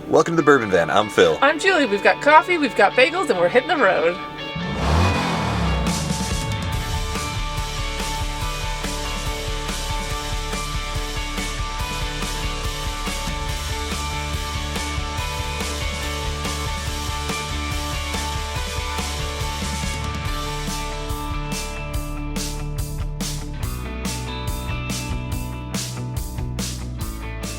Welcome to the Bourbon Van. I'm Phil. I'm Julie. We've got coffee, we've got bagels, and we're hitting the road.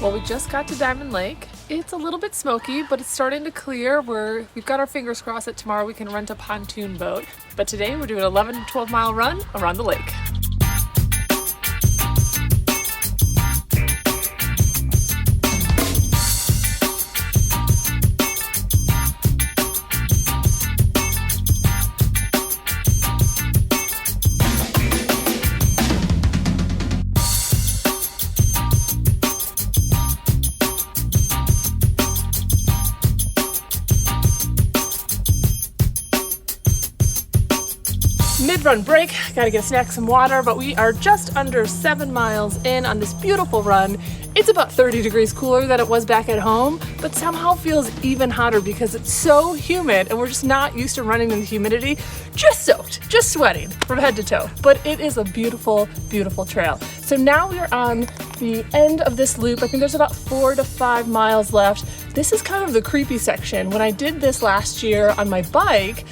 Well, we just got to Diamond Lake. It's a little bit smoky, but it's starting to clear. We've got our fingers crossed that tomorrow we can rent a pontoon boat. But today we're doing an 11 to 12 mile run around the lake. Mid-run break, gotta get a snack, some water, but we are just under 7 miles in on this beautiful run. It's about 30 degrees cooler than it was back at home, but somehow feels even hotter because it's so humid and we're just not used to running in the humidity. Just soaked, just sweating from head to toe. But it is a beautiful, beautiful trail. So now we're on the end of this loop. I think there's about 4 to 5 miles left. This is kind of the creepy section. When I did this last year on my bike,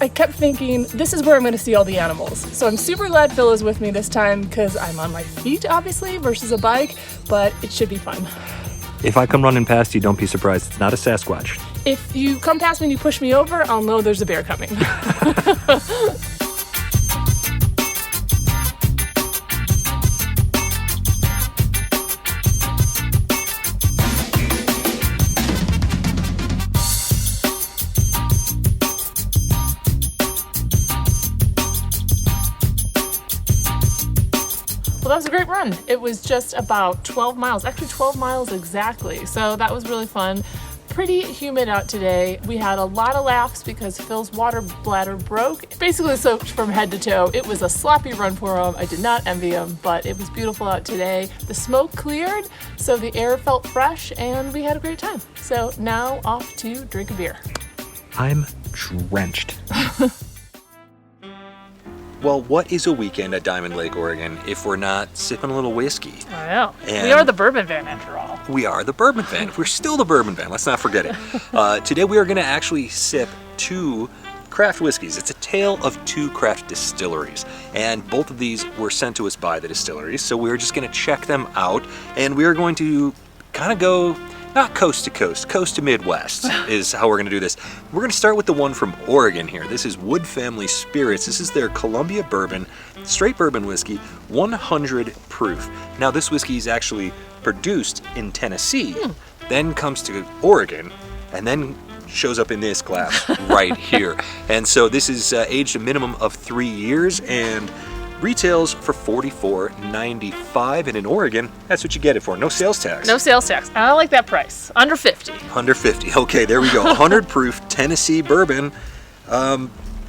I kept thinking, this is where I'm gonna see all the animals. So I'm super glad Phil is with me this time because I'm on my feet, obviously, versus a bike, but it should be fun. If I come running past you, don't be surprised. It's not a Sasquatch. If you come past me and you push me over, I'll know there's a bear coming. Well, that was a great run. It was just about 12 miles, actually 12 miles exactly. So that was really fun. Pretty humid out today. We had a lot of laughs because Phil's water bladder broke. Basically soaked from head to toe. It was a sloppy run for him. I did not envy him, but it was beautiful out today. The smoke cleared, so the air felt fresh and we had a great time. So now off to drink a beer. I'm drenched. Well, what is a weekend at Diamond Lake, Oregon, if we're not sipping a little whiskey? I know. And we are the Bourbon Van after all. We are the Bourbon Van. We're still the Bourbon Van. Let's not forget it. Today we are going to actually sip 2 craft whiskeys. It's a tale of 2 craft distilleries. And both of these were sent to us by the distilleries. So we're just going to check them out. And we are going to kind of go, not coast to coast, coast to Midwest is how we're going to do this. We're going to start with the one from Oregon here. This is Wood Family Spirits. This is their Columbia Bourbon, straight bourbon whiskey, 100 proof. Now this whiskey is actually produced in Tennessee, then comes to Oregon, and then shows up in this glass right here. And so this is aged a minimum of 3 years and retails for $44.95, and in Oregon, that's what you get it for. No sales tax. No sales tax. I like that price. Under 50. Under 50. Okay, there we go. 100 proof Tennessee bourbon.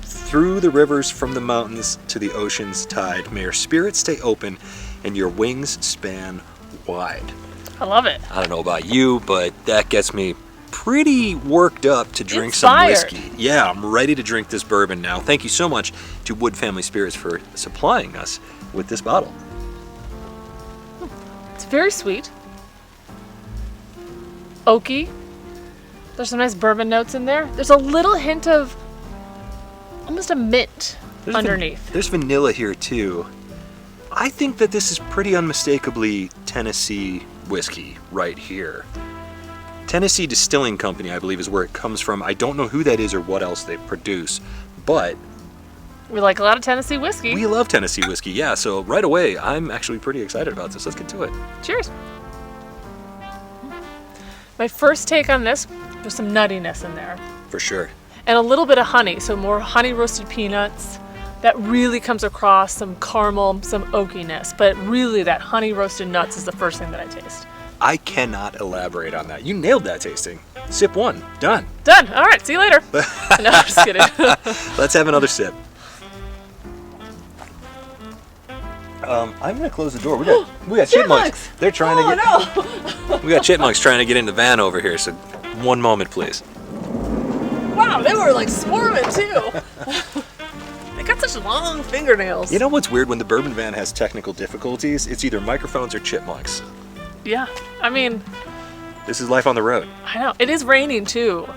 Through the rivers, from the mountains to the ocean's tide, may your spirit stay open and your wings span wide. I love it. I don't know about you, but that gets me pretty worked up to drink Inspired. some whiskey. Yeah, I'm ready to drink this bourbon now. Thank you so much to Wood Family Spirits for supplying us with this bottle. It's very sweet. Oaky. There's some nice bourbon notes in there. There's a little hint of almost a mint underneath. There's vanilla here too. I think that this is pretty unmistakably Tennessee whiskey right here. Tennessee Distilling Company, I believe, is where it comes from. I don't know who that is or what else they produce, but We like a lot of Tennessee whiskey. we love Tennessee whiskey, yeah. So right away, I'm actually pretty excited about this. Let's get to it. Cheers. My first take on this, there's some nuttiness in there. For sure. And a little bit of honey, so more honey roasted peanuts. That really comes across, some caramel, some oakiness, but really that honey roasted nuts is the first thing that I taste. I cannot elaborate on that. You nailed that tasting. Sip 1. Done. Done. All right, see you later. No, I'm just kidding. Let's have another sip. I'm gonna close the door. We got chipmunks. They're trying to get. No. We got chipmunks trying to get in the van over here. So One moment, please. Wow, they were like swarming too. They got such long fingernails. You know what's weird? When the bourbon van has technical difficulties, it's either microphones or chipmunks. Yeah, I mean, This is life on the road. I know. It is raining too,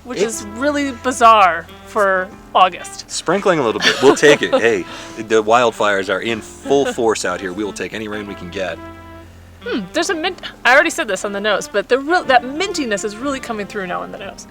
which is really bizarre for August. Sprinkling a little bit. We'll take it. Hey, the wildfires are in full force out here. We will take any rain we can get. There's a mint. I already said this on the nose, but that mintiness is really coming through now in the nose.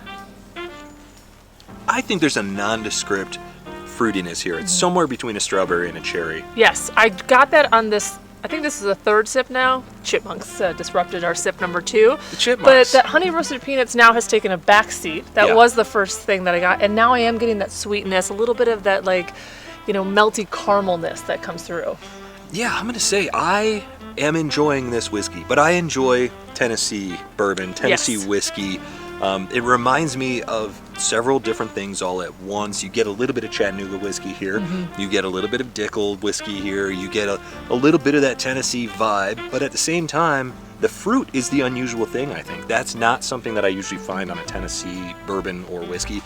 I think there's a nondescript fruitiness here. It's somewhere between a strawberry and a cherry. Yes, I got that on this. I think this is a third sip now. Chipmunks disrupted our sip number 2. The chipmunks. But that honey roasted peanuts now has taken a back seat. That was the first thing that I got, and now I am getting that sweetness, a little bit of that melty caramelness that comes through. Yeah, I'm gonna say I am enjoying this whiskey, but I enjoy Tennessee bourbon, Tennessee whiskey. It reminds me of several different things all at once. You get a little bit of Chattanooga whiskey here. You get a little bit of Dickel whiskey here. You get a little bit of that Tennessee vibe. But at the same time, the fruit is the unusual thing, I think. That's not something that I usually find on a Tennessee bourbon or whiskey.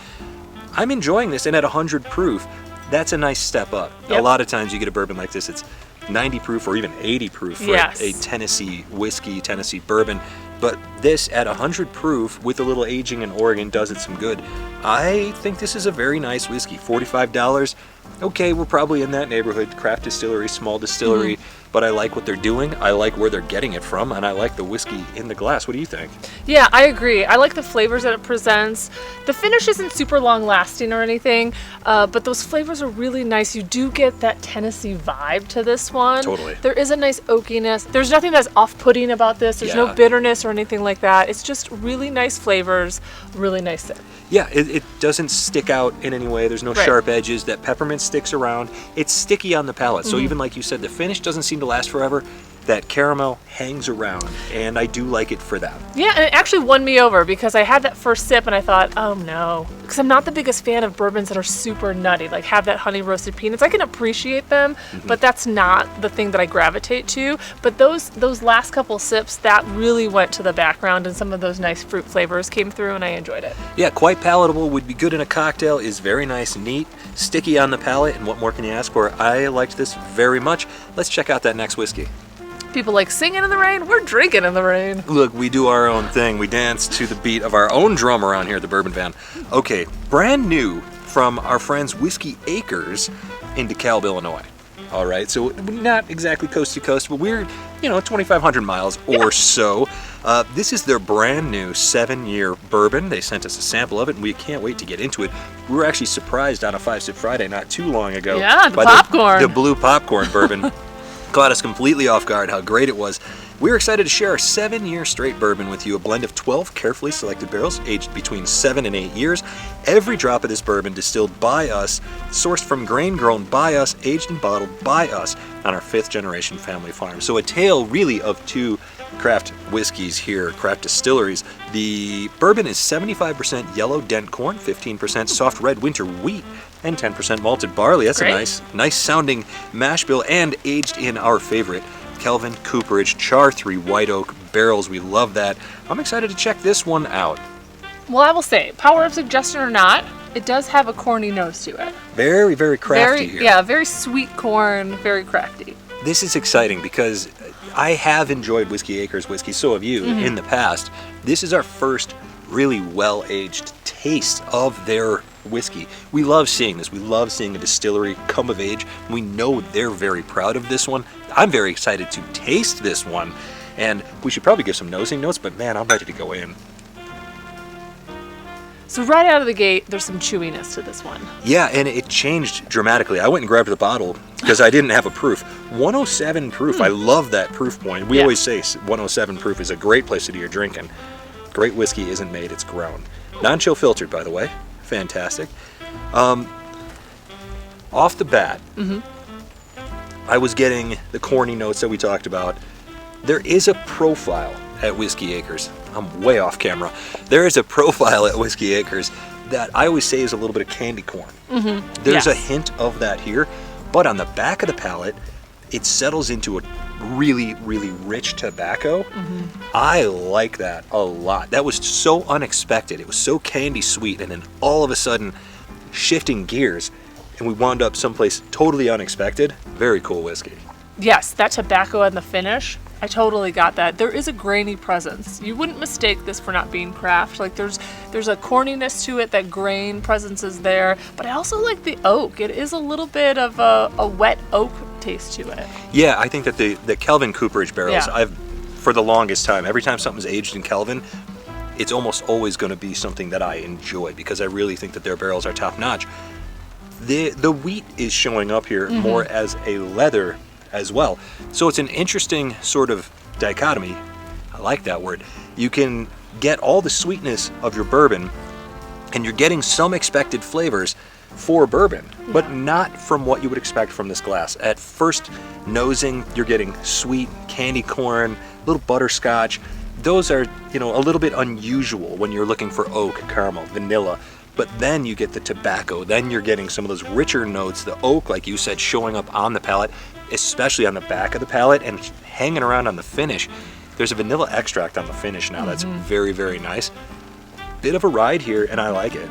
I'm enjoying this, and at 100 proof, that's a nice step up. Yep. A lot of times you get a bourbon like this, it's 90 proof or even 80 proof for a Tennessee whiskey, Tennessee bourbon. But this at 100 proof with a little aging in Oregon does it some good. I think this is a very nice whiskey. $45. Okay, we're probably in that neighborhood. Craft distillery, small distillery. But I like what they're doing. I like where they're getting it from. And I like the whiskey in the glass. What do you think? Yeah, I agree. I like the flavors that it presents. The finish isn't super long lasting or anything, but those flavors are really nice. You do get that Tennessee vibe to this one. Totally. There is a nice oakiness. There's nothing that's off-putting about this. There's no bitterness or anything like that. It's just really nice flavors, really nice sip. Yeah, it doesn't stick out in any way. There's no sharp edges. That peppermint sticks around. It's sticky on the palate. So even like you said, the finish doesn't seem to last forever. That caramel hangs around, and I do like it for that. Yeah, and it actually won me over because I had that first sip and I thought, oh no. Because I'm not the biggest fan of bourbons that are super nutty, like have that honey roasted peanuts. I can appreciate them, but that's not the thing that I gravitate to. But those last couple sips, that really went to the background, and some of those nice fruit flavors came through, and I enjoyed it. Yeah, quite palatable, would be good in a cocktail, is very nice and neat, sticky on the palate, and what more can you ask for? I liked this very much. Let's check out that next whiskey. People like singing in the rain, we're drinking in the rain. Look, we do our own thing. We dance to the beat of our own drum around here at the Bourbon Van. Okay, brand new from our friends Whiskey Acres in DeKalb, Illinois. All right, so not exactly coast to coast, but we're, 2,500 miles or so. This is their brand new 7-year bourbon. They sent us a sample of it, and we can't wait to get into it. We were actually surprised on a 5-Sip Friday not too long ago. Yeah, the by popcorn. The blue popcorn bourbon. Caught us completely off guard how great it was. We're excited to share our 7-year straight bourbon with you, a blend of 12 carefully selected barrels aged between 7 and 8 years. Every drop of this bourbon distilled by us, sourced from grain grown by us, aged and bottled by us on our 5th generation family farm. So a tale really of 2 craft whiskeys here, craft distilleries. The bourbon is 75% yellow dent corn, 15% soft red winter wheat, and 10% malted barley. That's great. a nice sounding mash bill, and aged in our favorite Kelvin Cooperage Char 3 white oak barrels. We love that. I'm excited to check this one out. Well, I will say, power of suggestion or not, it does have a corny nose to it. Very, very crafty here. Yeah, very sweet corn, very crafty. This is exciting because I have enjoyed Whiskey Acres whiskey, so have you, in the past. This is our first really well-aged taste of their whiskey. We love seeing this. We love seeing a distillery come of age. We know they're very proud of this one. I'm very excited to taste this one, and we should probably give some nosing notes, but man, I'm ready to go in. So right out of the gate, there's some chewiness to this one. Yeah, and it changed dramatically. I went and grabbed the bottle because I didn't have a proof. 107 proof. I love that proof point. We always say 107 proof is a great place to do your drinking. Great whiskey isn't made, it's grown. Non-chill filtered, by the way. Fantastic. Off the bat, I was getting the corny notes that we talked about. There is a profile at Whiskey Acres. I'm way off camera. There is a profile at Whiskey Acres that I always say is a little bit of candy corn. There's a hint of that here, but on the back of the palate, it settles into a really, really rich tobacco. I like that a lot. That was so unexpected. It was so candy sweet, and then all of a sudden shifting gears, and we wound up someplace totally unexpected. Very cool whiskey. Yes, that tobacco and the finish, I totally got that. There is a grainy presence. You wouldn't mistake this for not being craft. Like there's a corniness to it, that grain presence is there, but I also like the oak. It is a little bit of a wet oak taste to it. Yeah, I think that the Kelvin cooperage barrels, Yeah. for the longest time, every time something's aged in Kelvin, it's almost always going to be something that I enjoy because I really think that their barrels are top notch. The wheat is showing up here more as a leather as well. So it's an interesting sort of dichotomy. I like that word. You can get all the sweetness of your bourbon, and you're getting some expected flavors for bourbon, but not from what you would expect from this glass. At first nosing, you're getting sweet candy corn, little butterscotch. Those are, a little bit unusual when you're looking for oak, caramel, vanilla. But then you get the tobacco, then you're getting some of those richer notes, the oak, like you said, showing up on the palate, especially on the back of the palate and hanging around on the finish. There's a vanilla extract on the finish now that's very, very nice. Bit of a ride here, and I like it.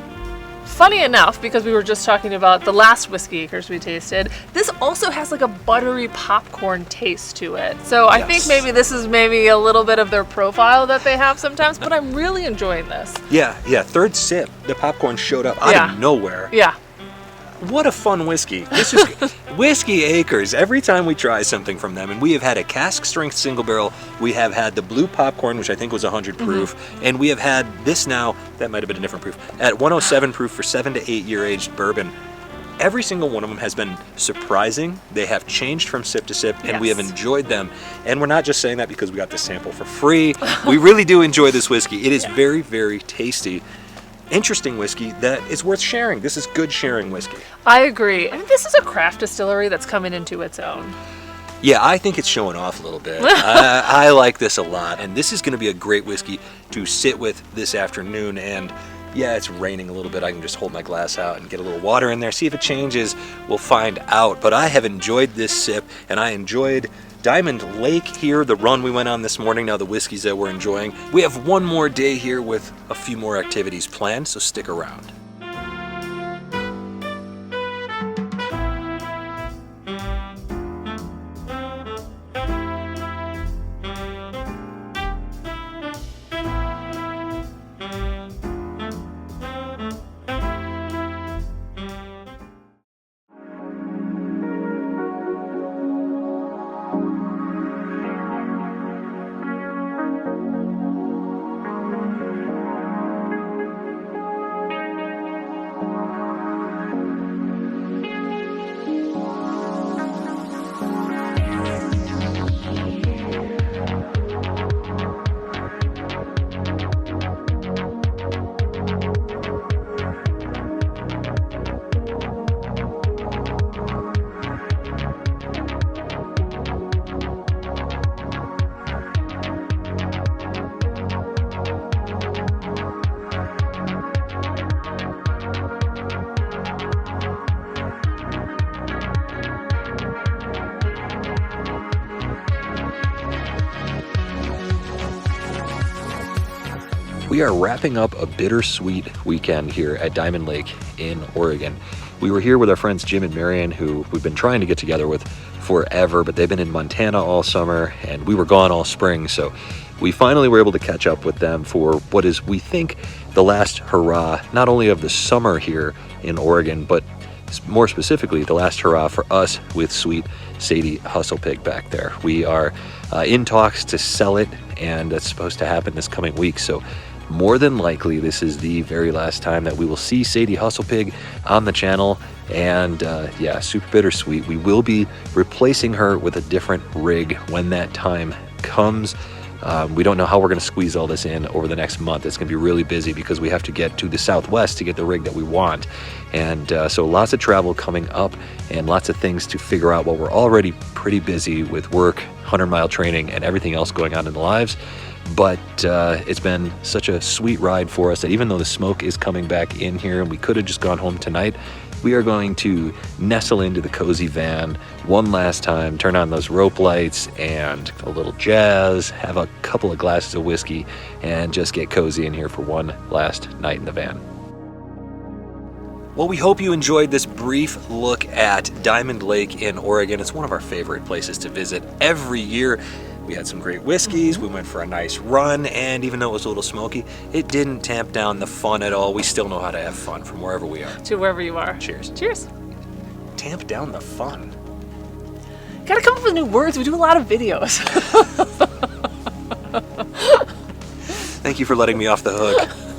Funny enough, because we were just talking about the last whiskey acres we tasted, this also has like a buttery popcorn taste to it. So I think maybe this is maybe a little bit of their profile that they have sometimes, but I'm really enjoying this. Yeah, third sip, the popcorn showed up out of nowhere. Yeah. What a fun whiskey. This is Whiskey Acres. Every time we try something from them, and we have had a cask strength single barrel, we have had the blue popcorn, which I think was 100 proof, and we have had this now, that might have been a different proof, at 107 proof for 7 to 8 year aged bourbon. Every single one of them has been surprising. They have changed from sip to sip, and we have enjoyed them. And we're not just saying that because we got this sample for free. We really do enjoy this whiskey. It is very, very tasty. Interesting whiskey that is worth sharing. This is good sharing whiskey. I agree. I mean, this is a craft distillery that's coming into its own. Yeah, I think it's showing off a little bit. I like this a lot, and this is going to be a great whiskey to sit with this afternoon. And yeah, it's raining a little bit. I can just hold my glass out and get a little water in there, see if it changes. We'll find out. But I have enjoyed this sip, and I enjoyed Diamond Lake here, the run we went on this morning, now the whiskeys that we're enjoying. We have one more day here with a few more activities planned, so stick around. We are wrapping up a bittersweet weekend here at Diamond Lake in Oregon. We were here with our friends Jim and Marion, who we've been trying to get together with forever, but they've been in Montana all summer and we were gone all spring. So we finally were able to catch up with them for what is, we think, the last hurrah, not only of the summer here in Oregon, but more specifically, the last hurrah for us with sweet Sadie Hustlepig back there. We are in talks to sell it, and that's supposed to happen this coming week. So more than likely, this is the very last time that we will see Sadie Hustlepig on the channel. And yeah, super bittersweet. We will be replacing her with a different rig when that time comes. We don't know how we're going to squeeze all this in over the next month. It's going to be really busy because we have to get to the Southwest to get the rig that we want. And so lots of travel coming up and lots of things to figure out while we're already pretty busy with work, 100-mile training, and everything else going on in the lives. But it's been such a sweet ride for us that even though the smoke is coming back in here and we could have just gone home tonight, we are going to nestle into the cozy van one last time, turn on those rope lights and a little jazz, have a couple of glasses of whiskey, and just get cozy in here for one last night in the van. Well, we hope you enjoyed this brief look at Diamond Lake in Oregon. It's one of our favorite places to visit every year. We had some great whiskeys, we went for a nice run, and even though it was a little smoky, it didn't tamp down the fun at all. We still know how to have fun from wherever we are. To wherever you are. Cheers. Cheers. Tamp down the fun. Gotta come up with new words. We do a lot of videos. Thank you for letting me off the hook.